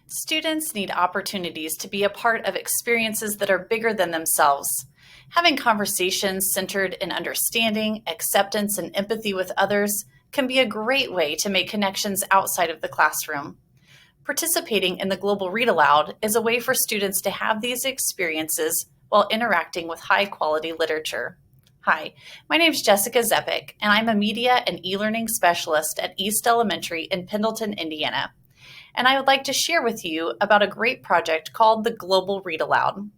Students need opportunities to be a part of experiences that are bigger than themselves. Having conversations centered in understanding, acceptance, and empathy with others can be a great way to make connections outside of the classroom. Participating in the Global Read Aloud is a way for students to have these experiences while interacting with high-quality literature. Hi, my name is Jessica Zepik, and I'm a Media and E-Learning Specialist at East Elementary in Pendleton, Indiana. And I would like to share with you about a great project called the Global Read Aloud.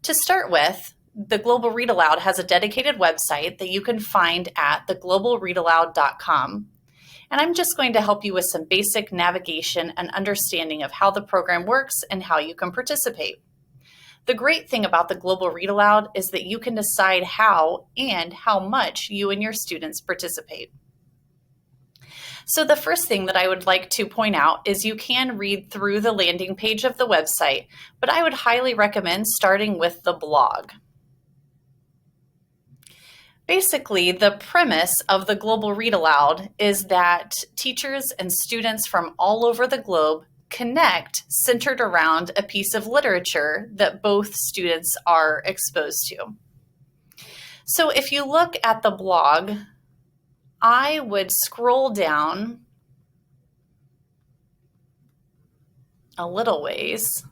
To start with, the Global Read Aloud has a dedicated website that you can find at theglobalreadaloud.com. And I'm just going to help you with some basic navigation and understanding of how the program works and how you can participate. The great thing about the Global Read Aloud is that you can decide how and how much you and your students participate. So the first thing that I would like to point out is you can read through the landing page of the website, but I would highly recommend starting with the blog. Basically, the premise of the Global Read Aloud is that teachers and students from all over the globe connect centered around a piece of literature that both students are exposed to. So if you look at the blog, I would scroll down a little ways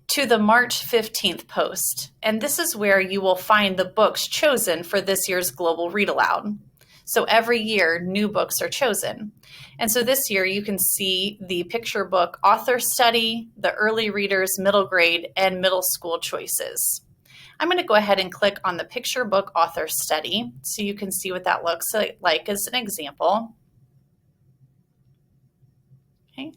to the March 15th post, and this is where you will find the books chosen for this year's Global Read Aloud. So every year, new books are chosen. And so this year, you can see the picture book author study, the early readers, middle grade, and middle school choices. I'm going to go ahead and click on the picture book author study so you can see what that looks like as an example. Okay.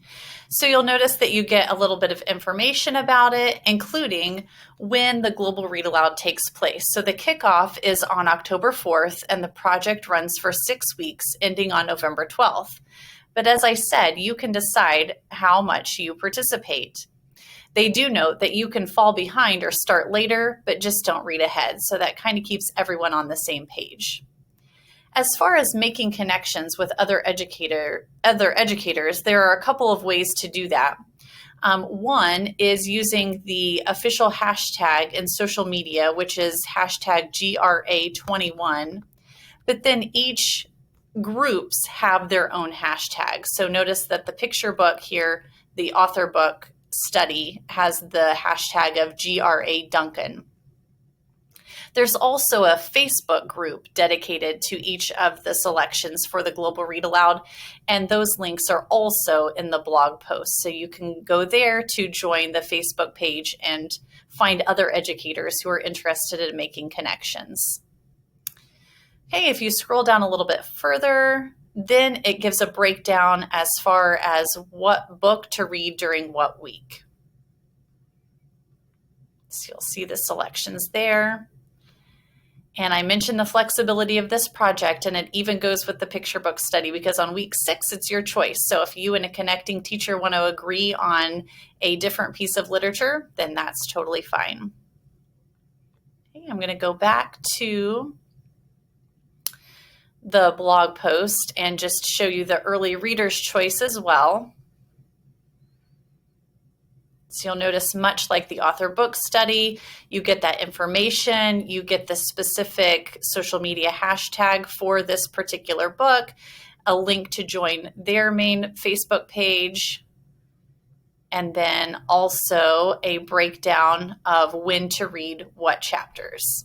So you'll notice that you get a little bit of information about it, including when the Global Read Aloud takes place. So the kickoff is on October 4th, and the project runs for 6 weeks, ending on November 12th. But as I said, you can decide how much you participate. They do note that you can fall behind or start later, but just don't read ahead. So that kind of keeps everyone on the same page. As far as making connections with other educators, there are a couple of ways to do that. One is using the official hashtag in social media, which is hashtag GRA21. But then each groups have their own hashtags. So notice that the picture book here, the author book study, has the hashtag of GRA Duncan. There's also a Facebook group dedicated to each of the selections for the Global Read Aloud, and those links are also in the blog post. So you can go there to join the Facebook page and find other educators who are interested in making connections. Okay, if you scroll down a little bit further, then it gives a breakdown as far as what book to read during what week. So you'll see the selections there. And I mentioned the flexibility of this project, and it even goes with the picture book study because on week 6, it's your choice. So if you and a connecting teacher want to agree on a different piece of literature, then that's totally fine. Okay, I'm going to go back to the blog post and just show you the early reader's choice as well. So you'll notice, much like the author book study, you get that information, you get the specific social media hashtag for this particular book, a link to join their main Facebook page, and then also a breakdown of when to read what chapters.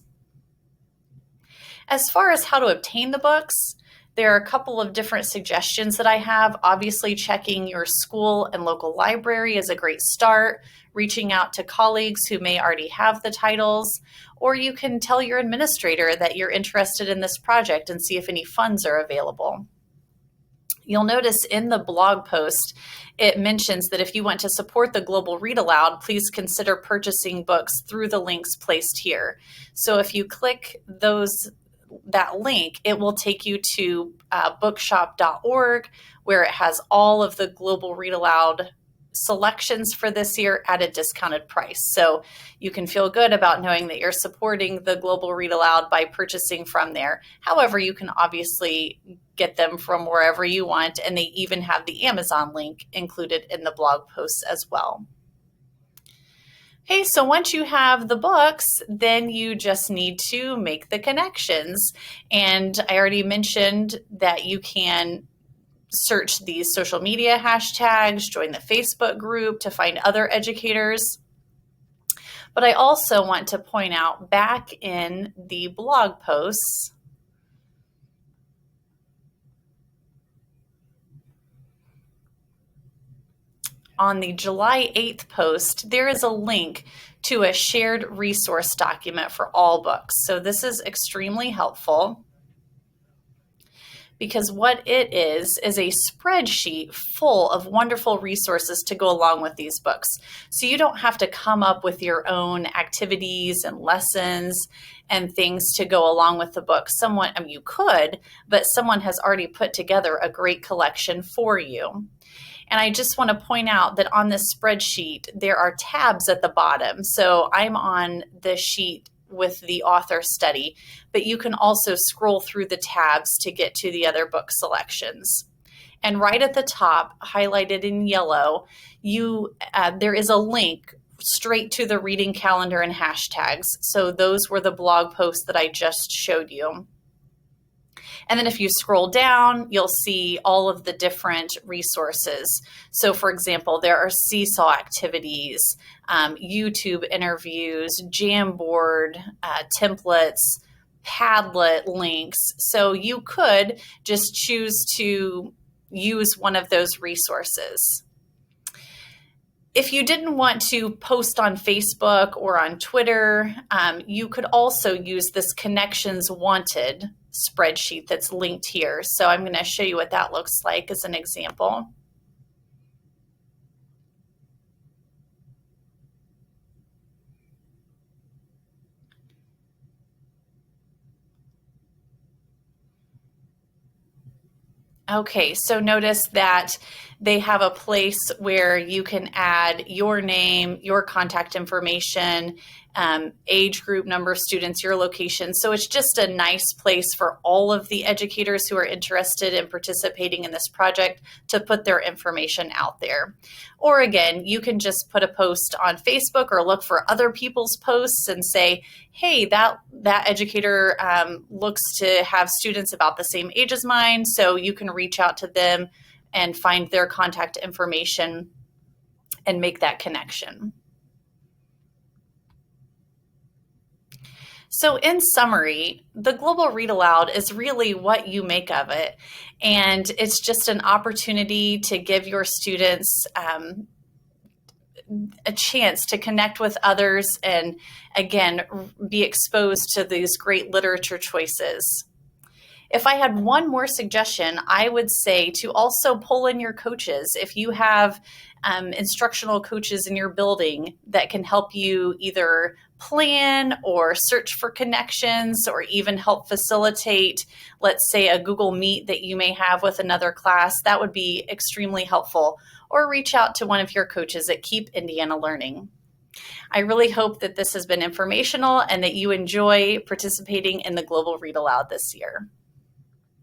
As far as how to obtain the books, there are a couple of different suggestions that I have. Obviously, checking your school and local library is a great start, reaching out to colleagues who may already have the titles, or you can tell your administrator that you're interested in this project and see if any funds are available. You'll notice in the blog post, it mentions that if you want to support the Global Read Aloud, please consider purchasing books through the links placed here. So if you click that link, it will take you to bookshop.org, where it has all of the Global Read Aloud selections for this year at a discounted price. So you can feel good about knowing that you're supporting the Global Read Aloud by purchasing from there. However, you can obviously get them from wherever you want, and they even have the Amazon link included in the blog posts as well. Okay, so once you have the books, then you just need to make the connections. And I already mentioned that you can search these social media hashtags, join the Facebook group to find other educators. But I also want to point out back in the blog posts, on the July 8th post, there is a link to a shared resource document for all books. So this is extremely helpful because what it is a spreadsheet full of wonderful resources to go along with these books. So you don't have to come up with your own activities and lessons and things to go along with the book. You could, but someone has already put together a great collection for you. And I just want to point out that on this spreadsheet, there are tabs at the bottom. So I'm on the sheet with the author study, but you can also scroll through the tabs to get to the other book selections. And right at the top, highlighted in yellow, there is a link straight to the reading calendar and hashtags. So those were the blog posts that I just showed you. And then if you scroll down, you'll see all of the different resources. So for example, there are seesaw activities, YouTube interviews, Jamboard, templates, Padlet links. So you could just choose to use one of those resources. If you didn't want to post on Facebook or on Twitter, you could also use this Connections Wanted spreadsheet that's linked here. So I'm going to show you what that looks like as an example. Okay, so notice that they have a place where you can add your name, your contact information, age group, number of students, your location. So it's just a nice place for all of the educators who are interested in participating in this project to put their information out there. Or again, you can just put a post on Facebook or look for other people's posts and say, hey, that educator looks to have students about the same age as mine, so you can reach out to them and find their contact information and make that connection. So in summary, the Global Read Aloud is really what you make of it. And it's just an opportunity to give your students a chance to connect with others and, again, be exposed to these great literature choices. If I had one more suggestion, I would say to also pull in your coaches. If you have instructional coaches in your building that can help you either plan or search for connections or even help facilitate, let's say, a Google Meet that you may have with another class, that would be extremely helpful. Or reach out to one of your coaches at Keep Indiana Learning. I really hope that this has been informational and that you enjoy participating in the Global Read Aloud this year.